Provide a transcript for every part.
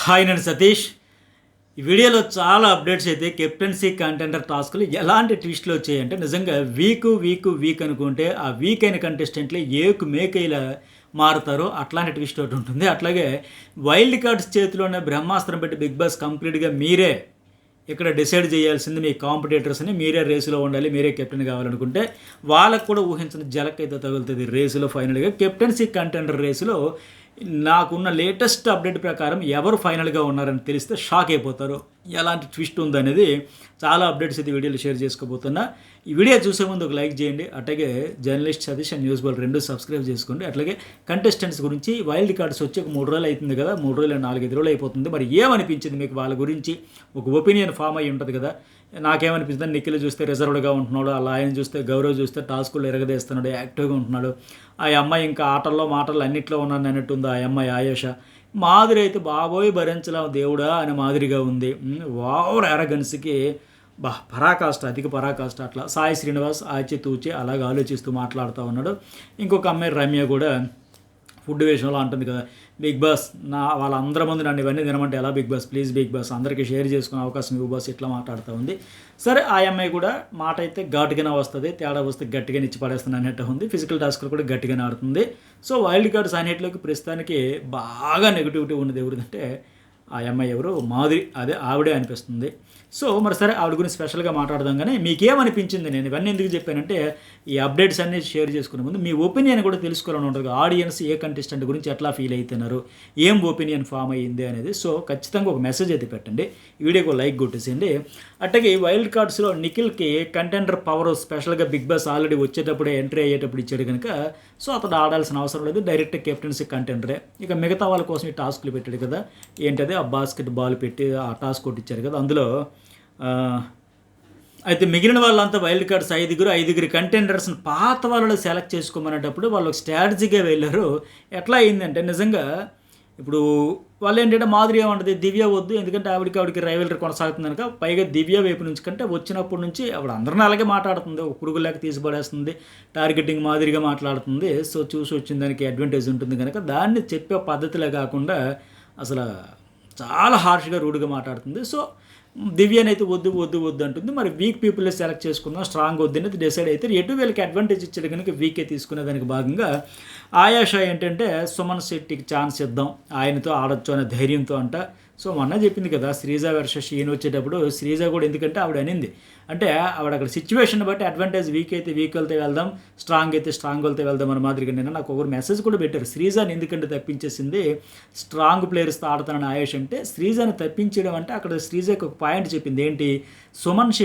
Hi నేను సతీష్. ఈ వీడియోలో చాలా అప్డేట్స్ అయితే కెప్టెన్సీ కంటెండర్ టాస్క్లు ఎలాంటి ట్విస్ట్లు వచ్చాయంటే నిజంగా వీక్ అనుకుంటే ఆ వీక్ అయిన కంటెస్టెంట్లు ఏకు మేకైలా మారుతారో అట్లాంటి ట్విస్ట్ ఒకటి ఉంటుంది. అట్లాగే వైల్డ్ కార్డ్స్ చేతిలోనే బ్రహ్మాస్త్రం పెట్టి బిగ్ బాస్ కంప్లీట్గా మీరే ఇక్కడ డిసైడ్ చేయాల్సింది మీ కాంపిటేటర్స్ని, మీరే రేసులో ఉండాలి, మీరే కెప్టెన్ కావాలనుకుంటే వాళ్ళకు కూడా ఊహించిన జలక్ అయితే తగులుతుంది రేసులో. ఫైనల్గా కెప్టెన్సీ కంటెండర్ రేసులో నాకున్న లేటెస్ట్ అప్డేట్ ప్రకారం ఎవరు ఫైనల్గా ఉన్నారని తెలిస్తే షాక్ అయిపోతారు. ఎలాంటి ట్విస్ట్ ఉందనేది చాలా అప్డేట్స్ అయితే వీడియోలో షేర్ చేసుకోబోతున్నా. ఈ వీడియో చూసే ముందు ఒక లైక్ చేయండి. అట్లాగే journalist Satish and news ball రెండు సబ్స్క్రైబ్ చేసుకోండి. అట్లాగే కంటెస్టెంట్స్ గురించి వైల్డ్ కార్డ్స్ వచ్చి ఒక 3 రోజులు అవుతుంది కదా, 3 రోజులు 4-5 రోజులు అయిపోతుంది. మరి ఏమనిపించింది మీకు? వాళ్ళ గురించి ఒక ఒపీనియన్ ఫామ్ అయ్యి ఉంటుంది కదా. నాకేమనిపిస్తుంది, నిఖిల్ చూస్తే రిజర్వ్డ్గా ఉంటున్నాడు, అలా ఆయన చూస్తే గౌరవ్ చూస్తే టాస్కులు ఎరగదేస్తున్నాడు, యాక్టివ్గా ఉంటున్నాడు. ఆ అమ్మాయి ఇంకా ఆటల్లో మాటల్లో అన్నింటిలో ఉన్నాను అన్నట్టుంది. ఆ అమ్మాయి ఆయేష మాదిరి అయితే బాబోయ్ భరించలా దేవుడా అనే మాదిరిగా ఉంది. ఓవర్ ఎరగన్స్కి పరాకాష్ట, అధిక పరాకాష్ట. అట్లా సాయి శ్రీనివాస్ ఆచి తూచి అలాగ ఆలోచిస్తూ మాట్లాడుతూ ఉన్నాడు. ఇంకొక అమ్మాయి రమ్య కూడా ఫుడ్ విషయంలో అంటుంది కదా, బిగ్ బాస్ వాళ్ళందరి ముందు నన్ను ఇవన్నీ తినమంటే ఎలా Bigg Boss, please Bigg Boss అందరికీ షేర్ చేసుకునే అవకాశం ఇవ్వు బాస్, ఇట్లా మాట్లాడుతూ ఉంది. సరే, ఆ అమ్మాయి కూడా మాట అయితే ఘాటుగానే వస్తుంది, తేడా వస్తే గట్టిగా ఇచ్చి పడేస్తుంది అన్నట్టు ఉంది. ఫిజికల్ టాస్క్లు కూడా గట్టిగానే ఆడుతుంది. సో వైల్డ్ కార్డ్స్ అన్నిటిలోకి ప్రస్తుతానికి బాగా నెగిటివిటీ ఉన్నది ఎవరిదంటే ఆ అమ్మాయి ఎవరు, మాధురి, అదే ఆవిడే అనిపిస్తుంది. సో మరి సరే, ఆవిడ గురించి స్పెషల్గా మాట్లాడదాం. కానీ మీకేమనిపించింది? నేను ఇవన్నీ ఎందుకు చెప్పానంటే ఈ అప్డేట్స్ అన్నీ షేర్ చేసుకునే ముందు మీ ఒపీనియన్ కూడా తెలుసుకోవాలని ఉంటుంది. ఆడియన్స్ ఏ కంటెస్టెంట్ గురించి ఎట్లా ఫీల్ అవుతున్నారు, ఏం ఒపీనియన్ ఫామ్ అయ్యింది అనేది. సో ఖచ్చితంగా ఒక మెసేజ్ అయితే పెట్టండి, ఈ వీడియోకి లైక్ కొట్టేసేయండి. అట్లాగే ఈ వైల్డ్ కార్డ్స్లో నిఖిల్కి కంటెండర్ పవర్ స్పెషల్గా బిగ్ బాస్ ఆల్రెడీ వచ్చేటప్పుడే ఎంట్రీ అయ్యేటప్పుడు ఇచ్చాడు కనుక సో అతడు ఆడాల్సిన అవసరం లేదు, డైరెక్ట్ కెప్టెన్సీ కంటెండరే. ఇక మిగతా వాళ్ళ కోసం ఈ టాస్క్లు పెట్టాడు కదా, ఏంటది ఆ బాస్కెట్ బాల్ పెట్టి ఆ టాస్క్ కొట్టి ఇచ్చారు కదా. అందులో అయితే మిగిలిన వాళ్ళంతా వైల్డ్ కార్డ్స్ ఐదుగురు కంటెండర్స్ని పాత వాళ్ళు సెలెక్ట్ చేసుకోమనేటప్పుడు వాళ్ళు స్ట్రాటజీగా వెళ్ళారు. ఎట్లా అయిందంటే నిజంగా ఇప్పుడు వాళ్ళు ఏంటంటే మాధురి ఏమంటుంది, దివ్య వద్దు, ఎందుకంటే ఆవిడకి రైవలరీ కొనసాగుతుంది కనుక. పైగా దివ్య వైపు నుంచి కంటే వచ్చినప్పటి నుంచి ఆవిడ అందరిని అలాగే మాట్లాడుతుంది, ఒక పురుగులాగా తీసిపడేస్తుంది, టార్గెటింగ్ మాదిరిగా మాట్లాడుతుంది. సో చూసి వచ్చిన దానికి అడ్వాంటేజ్ ఉంటుంది కనుక దాన్ని చెప్పే పద్ధతిలో కాకుండా అసలు చాలా హార్ష్గా రూడ్గా మాట్లాడుతుంది. సో దివ్యనైతే వద్దు అంటుంది. మరి వీక్ పీపుల్ సెలెక్ట్ చేసుకుందాం, స్ట్రాంగ్ వద్దు అనేది డిసైడ్ అయితే ఎటు వీళ్ళకి అడ్వాంటేజ్ ఇచ్చాడు కనుక వీకే తీసుకునే దానికి భాగంగా ఆయాష ఏంటంటే సుమన్ శెట్టికి ఛాన్స్ ఇద్దాం, ఆయనతో ఆడొచ్చు అనే ధైర్యంతో అంట. సో మొన్న చెప్పింది కదా శ్రీజ వర్సెస్ ఈయన వచ్చేటప్పుడు, శ్రీజ కూడా ఎందుకంటే ఆవిడ అనింది అంటే ఆవిడ అక్కడ సిచ్యువేషన్ బట్టి అడ్వాంటేజ్ వీక్ అయితే వీక్ వెళ్తే వెళ్దాం, స్ట్రాంగ్ అయితే స్ట్రాంగ్ వెళ్తే వెళ్దాం అన్న మాదిరిగా. నేను నాకు ఒకరు మెసేజ్ కూడా పెట్టారు, శ్రీజాని ఎందుకంటే తప్పించేసింది, స్ట్రాంగ్ ప్లేయర్స్తో ఆడుతానని ఆయేష్ అంటే. శ్రీజాని తప్పించడం అంటే అక్కడ శ్రీజాకి ఒక పాయింట్ చెప్పింది ఏంటి, సుమన్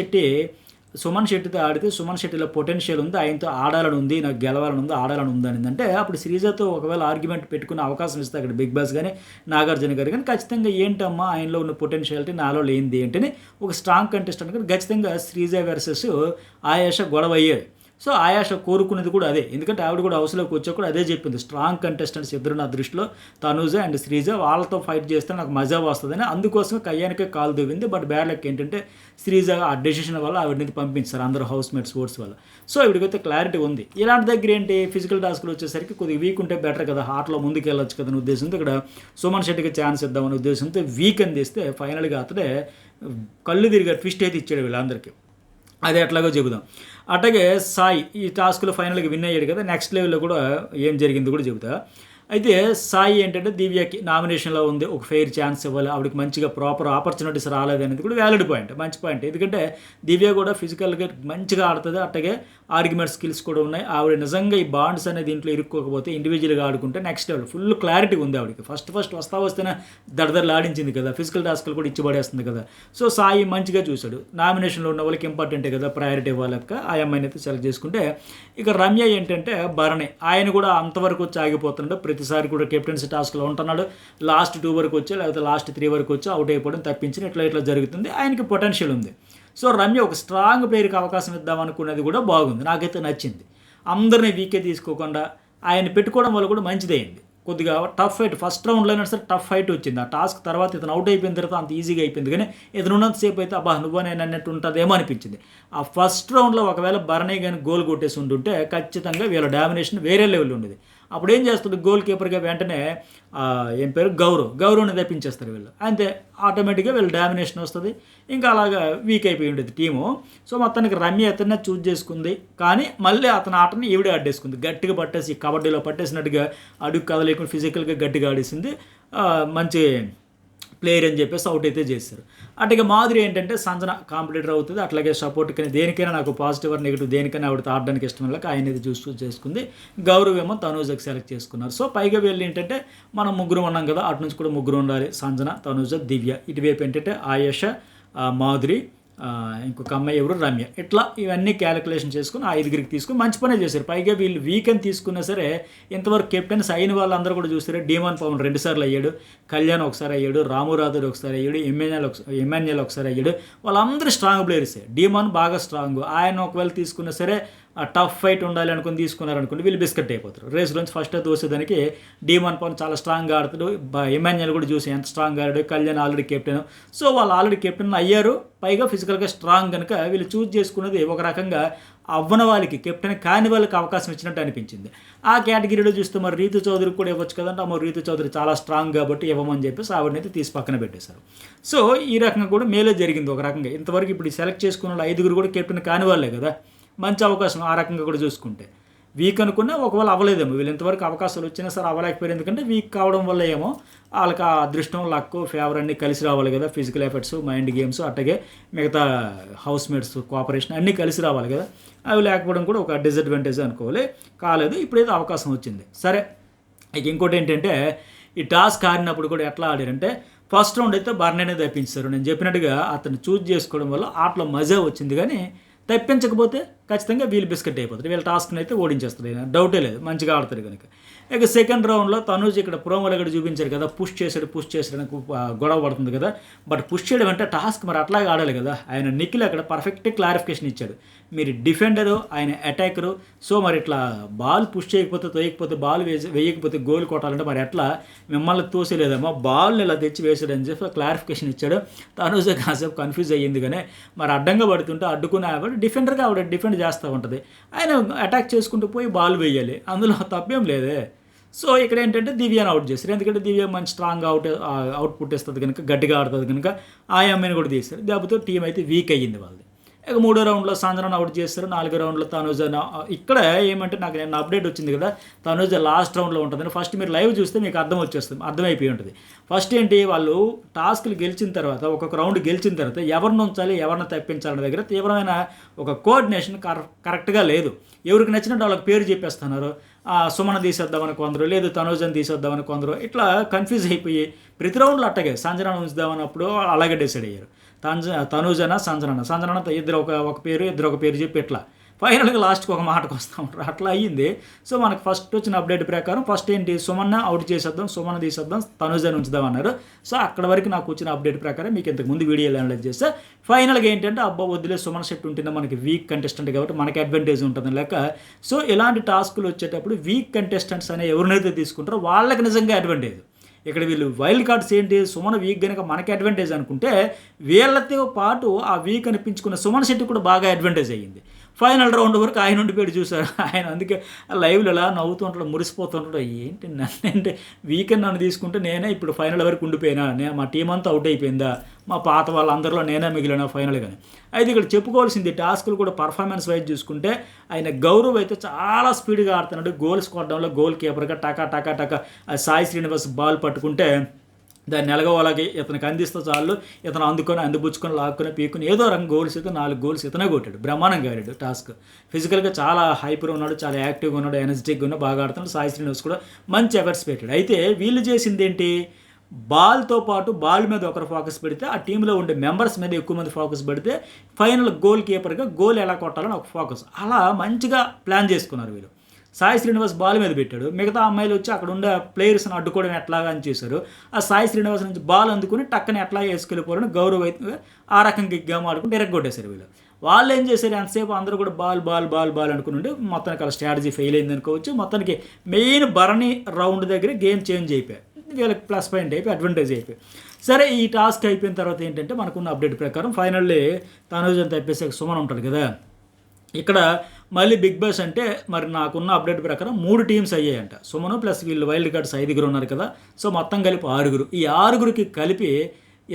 శెట్టితో ఆడితే సుమన్ శెట్టిలో పొటెన్షియల్ ఉంది, ఆయనతో ఆడాలని ఉంది, నాకు గెలవాలని ఉంది, ఆడాలని ఉంది అని అంటే అప్పుడు శ్రీజతో ఒకవేళ ఆర్గ్యుమెంట్ పెట్టుకునే అవకాశం ఇస్తే అక్కడ బిగ్ బాస్ కానీ నాగార్జున గారు కానీ ఖచ్చితంగా ఏంటమ్మా ఆయనలో ఉన్న పొటెన్షియాలిటీ నాలో లేనిది ఏంటని ఒక స్ట్రాంగ్ కంటెస్టెంట్ కానీ ఖచ్చితంగా శ్రీజ వర్సెస్ ఆయేష గొడవ అయ్యేది. సో ఆయాష కోరుకునేది కూడా అదే, ఎందుకంటే ఆవిడ కూడా హౌస్లోకి వచ్చా కూడా అదే చెప్పింది, స్ట్రాంగ్ కంటెస్టెంట్స్ ఇద్దరు నా దృష్టిలో తనూజ అండ్ శ్రీజ, వాళ్ళతో ఫైట్ చేస్తే నాకు మజా వస్తుందని. అందుకోసమే కయ్యానికే కాలు దువ్వింది. బట్ బ్యాడ్ లక్ ఏంటంటే శ్రీజ ఆ డెసిషన్ వల్ల ఆవిడని పంపించారు అందరూ హౌస్ మేట్స్ ఓట్స్ వల్ల. సో ఇవిడికైతే క్లారిటీ ఉంది. ఇలాంటి దగ్గర ఏంటి ఫిజికల్ టాస్క్లు వచ్చేసరికి కొద్దిగా వీక్ ఉంటే బెటర్ కదా, హార్ట్లో ముందుకు వెళ్ళొచ్చు కదా అనే ఉద్దేశంతో ఇక్కడ సుమన్ శెట్టికి ఛాన్స్ ఇద్దామనే ఉద్దేశంతో వీక్ అని తీస్తే ఫైనల్గా అతడే కళ్ళు తిరిగా ట్విస్ట్ అయితే ఇచ్చాడు వీళ్ళందరికీ. అది ఎట్లాగో చెబుదాం. అట్లాగే సాయి ఈ టాస్క్లో ఫైనల్గా విన్ అయ్యాడు కదా, నెక్స్ట్ లెవెల్లో కూడా ఏం జరిగిందో కూడా చెబుతా. అయితే సాయి ఏంటంటే దివ్యకి నామినేషన్లో ఉంది, ఒక ఫెయిర్ ఛాన్స్ ఇవ్వాలి, ఆవిడకి మంచిగా ప్రాపర్ ఆపర్చునిటీస్ రాలేదనేది కూడా వ్యాలిడ్ పాయింట్, మంచి పాయింట్. ఎందుకంటే దివ్య కూడా ఫిజికల్గా మంచిగా ఆడుతుంది, అట్లాగే ఆర్గ్యుమెంట్ స్కిల్స్ కూడా ఉన్నాయి. ఆవిడ నిజంగా ఈ బాండ్స్ అనేది దీంట్లో ఇరుక్కోకపోతే ఇండివిజువల్గా ఆడుకుంటే నెక్స్ట్ లెవెల్ ఫుల్ క్లారిటీ ఉంది ఆవిడకి. ఫస్ట్ వస్తేనే దడదరలు ఆడించింది కదా, ఫిజికల్ టాస్క్లు కూడా ఇచ్చి పడేస్తుంది కదా. సో సాయి మంచిగా చూశాడు, నామినేషన్లో ఉన్న వాళ్ళకి ఇంపార్టెంటే కదా, ప్రయారిటీ ఇవ్వాలక్క, ఆ అమ్మాయిని అయితే సెలెక్ట్ చేసుకుంటే. ఇక రమ్య ఏంటంటే భరణి, ఆయన కూడా అంతవరకు వచ్చి ఆగిపోతున్నాడు, ప్రతిసారి కూడా కెప్టెన్సీ టాస్క్లో ఉంటున్నాడు, లాస్ట్ 2 వరకు వచ్చి లేకపోతే లాస్ట్ 3 వరకు వచ్చి అవుట్ అయిపోవడం తప్పించి ఇట్లా జరుగుతుంది. ఆయనకి పొటెన్షియల్ ఉంది. సో రమ్య ఒక స్ట్రాంగ్ ప్లేయర్కి అవకాశం ఇద్దాం అనుకున్నది కూడా బాగుంది, నాకైతే నచ్చింది. అందరినీ వీకే తీసుకోకుండా ఆయన పెట్టుకోవడం వల్ల కూడా మంచిదైంది. కొద్దిగా టఫ్ ఫైట్ ఫస్ట్ రౌండ్లో అయినా సరే టఫ్ ఫైట్ వచ్చింది. ఆ టాస్క్ తర్వాత ఇతను అవుట్ అయిపోయిన తర్వాత అంత ఈజీగా అయిపోయింది, కానీ ఇతను ఉన్నంతసేపు అయితే నువ్వు నేను అన్నట్టు ఉంటుందేమో అనిపించింది. ఆ ఫస్ట్ రౌండ్లో ఒకవేళ భరణి కానీ గోల్ కొట్టేసి ఉంటుంటే ఖచ్చితంగా వీళ్ళ డామినేషన్ వేరే లెవెల్ ఉండేది. అప్పుడు ఏం చేస్తాడు గోల్ కీపర్గా వెంటనే ఏం పేరు గౌరవ్ని తప్పించేస్తారు వీళ్ళు, అంతే ఆటోమేటిక్గా వీళ్ళు డామినేషన్ వస్తుంది. ఇంకా అలాగా వీక్ అయిపోయి ఉండేది టీము. సో మొత్తానికి రమ్య అతన్నే చూజ్ చేసుకుంది, కానీ మళ్ళీ అతని ఆటని ఈవిడే ఆడేసుకుంది, గట్టిగా పట్టేసి కబడ్డీలో పట్టేసినట్టుగా అడుగు కదలేకుండా ఫిజికల్గా గట్టిగా ఆడేసింది. మంచి ప్లేయర్ అని చెప్పేసి అవుట్ అయితే చేశారు. అట్లాగే మాధురి ఏంటంటే సంజన కాంపిటేటర్ అవుతుంది, అట్లాగే సపోర్ట్ కానీ దేనికైనా నాకు పాజిటివ్ ఆర్ నెగిటివ్ దేనికైనా ఆవిడతో ఆడడానికి ఇష్టం వల్ల ఆయన ఇది చూస్ చేసుకుంది. గౌరవ్ ఏమో తనూజకి సెలెక్ట్ చేసుకున్నారు. సో పైగా వీళ్ళు ఏంటంటే మనం ముగ్గురు ఉన్నాం కదా, అటు నుంచి కూడా ముగ్గురు ఉండాలి, సంజన, తనూజ, దివ్య. ఇటువైపు ఏంటంటే ఆయేష, మాధురి, ఇంకొక అమ్మాయి ఎవరు రమ్య. ఇట్లా ఇవన్నీ క్యాలిక్యులేషన్ చేసుకుని ఆ 5గురికి తీసుకుని మంచి పనే చేశారు. పైగా వీళ్ళు వీకెండ్ తీసుకున్నా సరే ఇంతవరకు కెప్టెన్స్ అయిన వాళ్ళందరూ కూడా చూసారు. డీమాన్ పవన్ 2 సార్లు అయ్యాడు, కళ్యాణ్ ఒకసారి అయ్యాడు, రామురాథుడు ఒకసారి అయ్యాడు, ఎమ్మాన్యుయల్ ఒకసారి అయ్యాడు. వాళ్ళందరూ స్ట్రాంగ్ ప్లేయర్సే. డీమాన్ బాగా స్ట్రాంగ్, ఆయన ఒకవేళ తీసుకున్నా సరే టఫ్ ఫైట్ ఉండాలి అనుకుని తీసుకున్నారనుకోండి వీళ్ళు బిస్కెట్ అయిపోతారు. రేస్లోంచి ఫస్ట్ తోసేదానికి డీమాన్ పవన్ చాలా స్ట్రాంగ్గా ఆడుతాడు, ఎమ్మాన్యుయల్ కూడా చూసి ఎంత స్ట్రాంగ్గా ఆడాడు, కళ్యాణ్ ఆల్రెడీ కెప్టెన్. సో వాళ్ళు ఆల్రెడీ కెప్టెన్ అయ్యారు, పైగా ఫిజికల్గా స్ట్రాంగ్ కనుక వీళ్ళు చూజ్ చేసుకున్నది ఒక రకంగా అవ్వన వాళ్ళకి, కెప్టెన్ కాని వాళ్ళకి అవకాశం ఇచ్చినట్టు అనిపించింది. ఆ కేటగిరీలో చూస్తే మరి రీతు చౌదరికి కూడా ఇవ్వచ్చు కదంటే, అమ్మ రీతు చౌదరి చాలా స్ట్రాంగ్ కాబట్టి ఇవ్వమని చెప్పేసి ఆవిడనైతే తీసి పక్కన పెట్టేశారు. సో ఈ రకంగా కూడా మేలే జరిగింది ఒక రకంగా. ఇంతవరకు ఇప్పుడు సెలెక్ట్ చేసుకున్న వాళ్ళు 5గురు కూడా కెప్టెన్ కాని వాళ్ళే కదా, మంచి అవకాశం ఆ రకంగా కూడా చూసుకుంటే. వీక్ అనుకున్నా ఒకవేళ అవ్వలేదేమో, వీళ్ళు ఇంతవరకు అవకాశాలు వచ్చినా సరే అవ్వలేకపోయారు, ఎందుకంటే వీక్ కావడం వల్ల ఏమో వాళ్ళకి ఆ అదృష్టం, లక్, ఫేవర్ అన్నీ కలిసి రావాలి కదా. ఫిజికల్ ఎఫర్ట్స్, మైండ్ గేమ్స్, అట్లాగే మిగతా హౌస్ మేట్స్ కోఆపరేషన్ అన్నీ కలిసి రావాలి కదా. అవి లేకపోవడం కూడా ఒక డిసడ్వాంటేజ్ అనుకోవాలి. కాలేదు, ఇప్పుడైతే అవకాశం వచ్చింది. సరే, ఇక ఇంకోటి ఏంటంటే ఈ టాస్క్ ఆడినప్పుడు కూడా ఎట్లా ఆడారంటే ఫస్ట్ రౌండ్ అయితే బర్నీనే తప్పించారు. నేను చెప్పినట్టుగా అతను చూజ్ చేసుకోవడం వల్ల ఆటలో మజా వచ్చింది, కానీ తప్పించకపోతే ఖచ్చితంగా వీళ్ళు బిస్కెట్ అయిపోతారు. వీళ్ళ టాస్క్ని అయితే ఓడించేస్తారు, డౌటే లేదు, మంచిగా ఆడతారు కనుక. ఇక సెకండ్ రౌండ్లో తనూజ్ ఇక్కడ ప్రోమోలో కూడా చూపించారు కదా, పుష్ చేశాడు అని గొడవ పడుతుంది కదా. బట్ పుష్ చేయడం అంటే టాస్క్ మరి అట్లాగే ఆడాలి కదా. ఆయన నిఖిల్ అక్కడ పర్ఫెక్ట్ క్లారిఫికేషన్ ఇచ్చాడు, మీరు డిఫెండరు, ఆయన అటాకరు. సో మరి ఇట్లా బాల్ పుష్ చేయకపోతే, తోయకపోతే, బాల్ వేయకపోతే గోల్ కొట్టాలంటే మరి ఎట్లా, మిమ్మల్ని తోసేలేదమ్మా, బాల్ ఇలా తెచ్చి వేసాడని చెప్పి క్లారిఫికేషన్ ఇచ్చాడు. తనూజ్ కాసేపు కన్ఫ్యూజ్ అయ్యింది, కానీ మరి అడ్డంగా పడుతుంటే అడ్డుకునే డిఫెండర్గా ఆవిడ డిఫెండ్ చేస్తూ ఉంటుంది, ఆయన అటాక్ చేసుకుంటూ పోయి బాల్ వేయాలి, అందులో తప్పేం లేదే. సో ఇక్కడ ఏంటంటే దివ్యాని అవుట్ చేశారు, ఎందుకంటే దివ్య మంచి స్ట్రాంగ్ అవుట్పుట్ ఇస్తుంది కనుక, గట్టిగా ఆడుతుంది కనుక ఆ అమ్మాయిని కూడా తీశారు. దాంతో టీం అయితే వీక్ అయ్యింది వాళ్ళది. ఇక 3వ రౌండ్లో సంజనను అవుట్ చేస్తారు, 4వ రౌండ్లో తనూజ. ఇక్కడ ఏమంటే నాకు నిన్న అప్డేట్ వచ్చింది కదా, తనూజ లాస్ట్ రౌండ్లో ఉంటుందని. ఫస్ట్ మీరు లైవ్ చూస్తే మీకు అర్థమైపోయి ఉంటుంది. ఫస్ట్ ఏంటి, వాళ్ళు టాస్క్లు గెలిచిన తర్వాత, ఒక్కొక్క రౌండ్ గెలిచిన తర్వాత ఎవరిని ఉంచాలి, ఎవరిని తప్పించాలనే దగ్గర తీవ్రమైన ఒక కోఆర్డినేషన్ కరెక్ట్గా లేదు. ఎవరికి నచ్చినట్టు వాళ్ళకి పేరు చెప్పేస్తున్నారు. సుమన తీసేద్దామని కొందరు, లేదు తనూజని తీసేద్దామని కొందరు, ఇట్లా కన్ఫ్యూజ్ అయిపోయి ప్రతి రౌండ్లో అట్టగే సంజనను ఉంచుదామన్నప్పుడు అలాగే డిసైడ్ అయ్యారు. తనూజన, సంజన ఇద్దరు ఒక పేరు చెప్పి ఇట్లా ఫైనల్గా లాస్ట్కి ఒక మాటకు వస్తూ ఉంటారు, అట్లా అయ్యింది. సో మనకు ఫస్ట్ వచ్చిన అప్డేట్ ప్రకారం ఫస్ట్ ఏంటి, సుమన్న అవుట్ చేసేద్దాం, సుమన తీసేద్దాం, తనూజని ఉంచుదాం అన్నారు. సో అక్కడ వరకు నాకు వచ్చిన అప్డేట్ ప్రకారం మీకు ఇంతకు ముందు వీడియోలో అనలైజ్ చేస్తే ఫైనల్గా ఏంటంటే అబ్బా వద్దులే, సుమన్ సెట్ ఉంటేనే మనకి వీక్ కంటెస్టెంట్ కాబట్టి మనకి అడ్వాంటేజ్ ఉంటుంది లెక్క. సో ఇలాంటి టాస్కులు వచ్చేటప్పుడు వీక్ కంటెస్టెంట్స్ అనే ఎవరినైతే తీసుకుంటారో వాళ్ళకి నిజంగా అడ్వాంటేజ్. ఇక్కడ వీళ్ళు వైల్డ్ కార్డ్స్ ఏంటి, సుమన్ వీక్ కనుక మనకి అడ్వాంటేజ్ అనుకుంటే వీళ్ళతో పాటు ఆ వీక్ అనిపించుకున్న సుమన్ శెట్టి కూడా బాగా అడ్వాంటేజ్ అయ్యింది. ఫైనల్ రౌండ్ వరకు ఆయన ఉండిపోయాడు చూసారు. ఆయన అందుకే లైవ్లో ఇలా నవ్వుతుంటాడు, మురిసిపోతుంటాడు, ఏంటి నన్నంటే వీకెండ్ నన్ను తీసుకుంటే నేనే ఇప్పుడు ఫైనల్ వరకు ఉండిపోయినా, మా టీం అంతా అవుట్ అయిపోయిందా, మా పాత వాళ్ళందరిలో నేనే మిగిలిన ఫైనల్గానే. అయితే ఇక్కడ చెప్పుకోవాల్సింది టాస్కులు కూడా పర్ఫార్మెన్స్ వైజ్ చూసుకుంటే ఆయన గౌరవ్ అయితే చాలా స్పీడ్గా ఆడుతున్నాడు. గోల్స్ కొట్టడంలో గోల్ కీపర్గా టకా సాయి శ్రీనివాస్ బాల్ పట్టుకుంటే దాన్ని ఎలగోలాగి ఇతనికి అందిస్తే చాలు, ఇతను అందిపుచ్చుకొని లాక్కుని పీక్కుని ఏదో రంగు గోల్స్ అయితే 4 గోల్స్ ఇతనే కొట్టాడు, బ్రహ్మాండంగా ఆడాడు. టాస్క్ ఫిజికల్గా చాలా హైపర్ ఉన్నాడు, చాలా యాక్టివ్గా ఉన్నాడు, ఎనర్జెటిక్గా ఉన్నాడు, బాగా ఆడుతున్నాడు. సాయి శ్రీనివాస్ కూడా మంచి ఎఫర్ట్స్ పెట్టాడు. అయితే వీళ్ళు చేసింది ఏంటి, బాల్తో పాటు బాల్ మీద ఒకరు ఫోకస్ పెడితే ఆ టీంలో ఉండే మెంబర్స్ మీద ఎక్కువ మంది ఫోకస్ పెడితే ఫైనల్ గోల్ కీపర్గా గోల్ ఎలా కొట్టాలని ఒక ఫోకస్, అలా మంచిగా ప్లాన్ చేసుకున్నారు వీళ్ళు. సాయి శ్రీనివాస్ బాల్ మీద పెట్టాడు, మిగతా అమ్మాయిలు వచ్చి అక్కడ ఉండే ప్లేయర్స్ని అడ్డుకోవడం ఎట్లాగా అని చేశారు. ఆ సాయి శ్రీనివాస్ నుంచి బాల్ అందుకుని టక్కని ఎట్లా వేసుకెళ్ళిపోవాలని గౌరవ్ అయితే ఆ రకంగా గేమ్ ఆడుకుని ఎరగొట్టేశారు వీళ్ళు. వాళ్ళు ఏం చేశారు, ఎంతసేపు అందరూ కూడా బాల్ అనుకుని మొత్తానికి అలా స్ట్రాటజీ ఫెయిల్ అయింది అనుకోవచ్చు. మొత్తానికి మెయిన్ భరణి రౌండ్ దగ్గర గేమ్ చేంజ్ అయిపోయాయి, వీళ్ళకి ప్లస్ పాయింట్ అయిపోయి అడ్వాంటేజ్ అయిపోయి. సరే, ఈ టాస్క్ అయిపోయిన తర్వాత ఏంటంటే మనకున్న అప్డేట్ ప్రకారం ఫైనల్లీ తనూజని తప్పేసి సుమన్ ఉంటాడు కదా, ఇక్కడ మళ్ళీ బిగ్ బాస్ అంటే మరి నాకున్న అప్డేట్ ప్రకారం 3 టీమ్స్ అయ్యాయంట. సుమను ప్లస్ వీళ్ళు వైల్డ్ కార్డ్స్ 5 ఉన్నారు కదా. సో మొత్తం కలిపి 6. ఈ 6కి కలిపి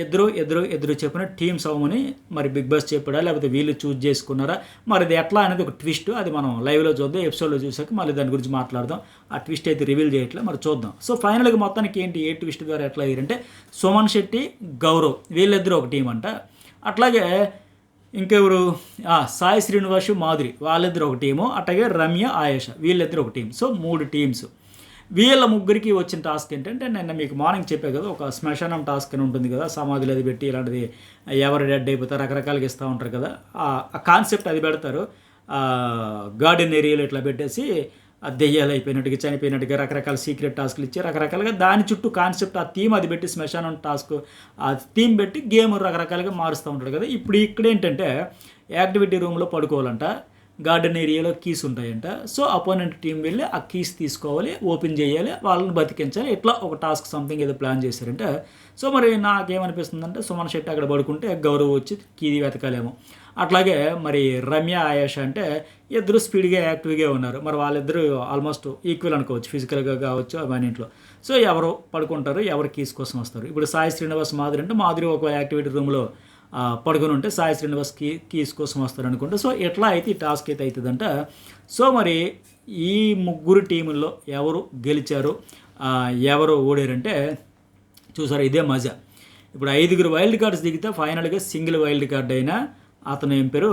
ఇద్దరు చెప్పిన టీమ్స్ అవ్వమని మరి బిగ్ బాస్ చెప్పాడా, లేకపోతే వీళ్ళు చూజ్ చేసుకున్నారా, మరి ఇది ఎట్లా అనేది ఒక ట్విస్ట్. అది మనం లైవ్లో చూద్దాం, ఎపిసోడ్లో చూసాక మళ్ళీ దాని గురించి మాట్లాడదాం. ఆ ట్విస్ట్ అయితే రివీల్ చేయట్లేదు, మరి చూద్దాం. సో ఫైనల్గా మొత్తానికి ఏంటి, ఏ ట్విస్ట్ ద్వారా ఎట్లా అయ్యారంటే సుమన్ శెట్టి, గౌరవ్ వీళ్ళిద్దరూ ఒక టీం అంట. అట్లాగే ఇంకెవరు, సాయి శ్రీనివాస్, మాధురి వాళ్ళిద్దరు ఒక టీము. అట్లాగే రమ్య, ఆయేష వీళ్ళిద్దరు ఒక టీం. So 3 teams. వీళ్ళ ముగ్గురికి వచ్చిన టాస్క్ ఏంటంటే నిన్న మీకు మార్నింగ్ చెప్పే కదా, ఒక శ్మశానం టాస్క్ అని ఉంటుంది కదా, సమాధులు అది పెట్టి ఇలాంటిది ఎవరు డెడ్ అయిపోతారు రకరకాలుగా ఇస్తూ ఉంటారు కదా. ఆ కాన్సెప్ట్ అది పెడతారు. గార్డెన్ ఏరియాలో ఇట్లా పెట్టేసి దెయ్యాలు అయిపోయినట్టుగా, చనిపోయినట్టుగా రకరకాల సీక్రెట్ టాస్క్లు ఇచ్చి రకరకాలుగా దాని చుట్టూ కాన్సెప్ట్ ఆ థీమ్ అది పెట్టి శ్మశానం టాస్క్ ఆ థీమ్ పెట్టి గేమ్ రకరకాలుగా మారుస్తూ ఉంటాడు కదా. ఇప్పుడు ఇక్కడ ఏంటంటే యాక్టివిటీ రూమ్లో పడుకోవాలంట, గార్డెన్ ఏరియాలో కీస్ ఉంటాయంట. సో అపోనెంట్ టీం వెళ్ళి ఆ కీస్ తీసుకోవాలి, ఓపెన్ చేయాలి, వాళ్ళని బతికించాలి. ఇట్లా ఒక టాస్క్ సంథింగ్ ఏదో ప్లాన్ చేశారంటే. సో మరి నాకేమనిపిస్తుందంటే సుమన్ శెట్టి అక్కడ పడుకుంటే గౌరవ్ వచ్చి కీ వెతకాలేమో. అట్లాగే మరి రమ్య, ఆయేష అంటే ఇద్దరు స్పీడ్గా యాక్టివ్గా ఉన్నారు. మరి వాళ్ళిద్దరూ ఆల్మోస్ట్ ఈక్వల్ అనుకోవచ్చు, ఫిజికల్గా కావచ్చు అవన్నింట్లో. సో ఎవరు పడుకుంటారు, ఎవరు కీస్ కోసం వస్తారు. ఇప్పుడు సాయి శ్రీనివాస్, మాధురి అంటే మాధురి ఒక యాక్టివిటీ రూమ్లో పడుకొని ఉంటే సాయి శ్రీనివాస్ కీస్ కోసం వస్తారు అనుకుంటే. సో ఎట్లా అయితే ఈ టాస్క్ అయితే అవుతుందంట. సో మరి ఈ 3 టీముల్లో ఎవరు గెలిచారు, ఎవరు ఓడారంటే చూసారు, ఇదే మజా. ఇప్పుడు 5 వైల్డ్ కార్డ్స్ దిగితే ఫైనల్గా సింగిల్ వైల్డ్ కార్డ్ అయినా అతను ఏం పేరు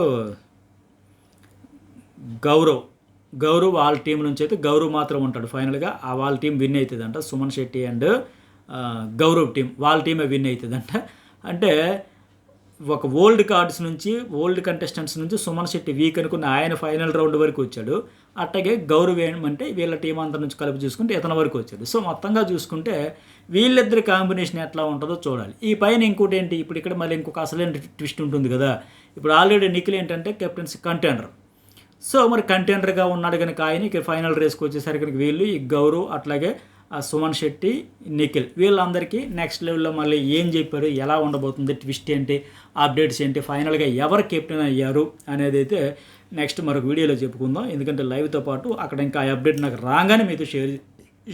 గౌరవ్ వాళ్ళ టీం నుంచి అయితే గౌరవ్ మాత్రం ఉంటాడు ఫైనల్గా. వాళ్ళ టీం విన్ అవుతుందంట. సుమన్ శెట్టి అండ్ గౌరవ్ టీం వాళ్ళ టీమే విన్ అవుతుందంట. అంటే ఒక ఓల్డ్ కార్డ్స్ నుంచి, ఓల్డ్ కంటెస్టెంట్స్ నుంచి సుమన్ శెట్టి వీక్ అనుకున్న ఆయన ఫైనల్ రౌండ్ వరకు వచ్చాడు. అట్లాగే గౌరవ్ ఏమంటే వీళ్ళ టీం అంతా నుంచి కలిపి చూసుకుంటే ఇతని వరకు వచ్చాడు. సో మొత్తంగా చూసుకుంటే వీళ్ళిద్దరి కాంబినేషన్ ఎట్లా ఉంటుందో చూడాలి. ఈ పైన ఇంకోటి ఏంటి, ఇప్పుడు ఇక్కడ మళ్ళీ ఇంకొక అసలైన ట్విస్ట్ ఉంటుంది కదా. ఇప్పుడు ఆల్రెడీ నిఖిల్ ఏంటంటే కెప్టెన్సీ కంటెండర్. సో మరి కంటెండర్గా ఉన్నాడు కనుక ఆయన ఇక ఫైనల్ రేస్కి వచ్చేసరికి వీళ్ళు ఈ గౌరవ్ అట్లాగే సుమన్ శెట్టి, నిఖిల్ వీళ్ళందరికీ నెక్స్ట్ లెవెల్లో మళ్ళీ ఏం చెప్పారు, ఎలా ఉండబోతుంది, ట్విస్ట్ ఏంటి, అప్డేట్స్ ఏంటి, ఫైనల్గా ఎవరు కెప్టెన్ అయ్యారు అనేది అయితే నెక్స్ట్ మరొక వీడియోలో చెప్పుకుందాం. ఎందుకంటే లైవ్తో పాటు అక్కడ ఇంకా అప్డేట్ నాకు రాగానే మీతో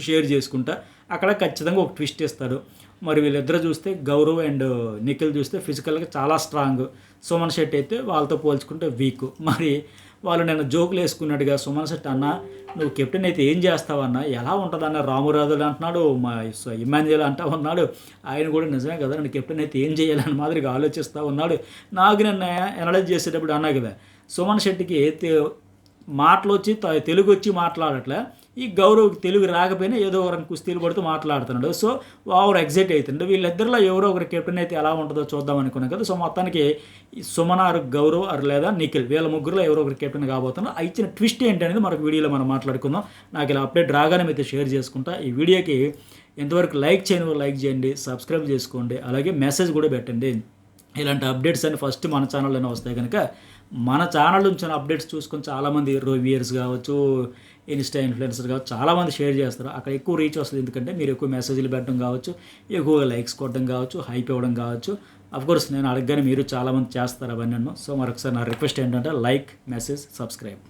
షేర్ చేసుకుంటా. అక్కడ ఖచ్చితంగా ఒక ట్విస్ట్ ఇస్తాడు. మరి వీళ్ళిద్దరు చూస్తే గౌరవ్ అండ్ నిఖిల్ చూస్తే ఫిజికల్గా చాలా స్ట్రాంగ్, సుమన్ శెట్టి అయితే వాళ్ళతో పోల్చుకుంటే వీక్. మరి వాళ్ళు నేను జోకులు వేసుకున్నట్టుగా సుమన్ శెట్టి అన్న నువ్వు కెప్టెన్ అయితే ఏం చేస్తావన్నా, ఎలా ఉంటుందన్న రామురాజులు అంటున్నాడు, మా ఇమాన్యుయల్ అంటా ఉన్నాడు. ఆయన కూడా నిజమే కదా, నేను కెప్టెన్ అయితే ఏం చేయాలని మాదిరిగా ఆలోచిస్తూ ఉన్నాడు. నాకు నన్ను అనలైజ్ చేసేటప్పుడు అన్నా కదా, సుమన్ శెట్టికి మాటలు వచ్చి తెలుగు వచ్చి మాట్లాడట్లే, ఈ గౌరవ్కి తెలుగు రాకపోయినా ఏదో ఒక కుస్తీలు పడుతూ మాట్లాడుతున్నాడు. సో ఓవర్ ఎగ్జైట్ అవుతుండే. వీళ్ళిద్దరిలో ఎవరో ఒకరు కెప్టెన్ అయితే ఎలా ఉంటుందో చూద్దాం అనుకున్నాం కదా. సో మొత్తానికి సుమన్ ఆర్ గౌరవ్ ఆర్ లేదా నిఖిల్ వీళ్ళ ముగ్గురులో ఎవరో ఒకరు కెప్టెన్ కాబోతున్నారు. ఇచ్చిన ట్విస్ట్ ఏంటనేది మరొక వీడియోలో మనం మాట్లాడుకుందాం. నాకు ఇలా అప్డేట్ రాగానే మీతో షేర్ చేసుకుంటా. ఈ వీడియోకి ఎంతవరకు లైక్ చేయండి, సబ్స్క్రైబ్ చేసుకోండి, అలాగే మెసేజ్ కూడా పెట్టండి. ఇలాంటి అప్డేట్స్ అని ఫస్ట్ మన ఛానల్లోనే వస్తాయి కనుక మన ఛానల్ నుంచి అప్డేట్స్ చూసుకొని చాలామంది వ్యూయర్స్ కావచ్చు, ఇన్స్టా ఇన్ఫ్లుయెన్సర్ కావచ్చు, చాలామంది షేర్ చేస్తారు. అక్కడ ఎక్కువ రీచ్ వస్తుంది. ఎందుకంటే మీరు ఎక్కువ మెసేజ్లు పెట్టడం కావచ్చు, ఎక్కువగా లైక్స్ కొట్టడం కావచ్చు, హైప్ ఇవ్వడం కావచ్చు. అఫ్కోర్స్ నేను అడగగానే మీరు చాలామంది చేస్తారు అవన్నీ. సో మరొకసారి నా రిక్వెస్ట్ ఏంటంటే లైక్, మెసేజ్, సబ్స్క్రైబ్.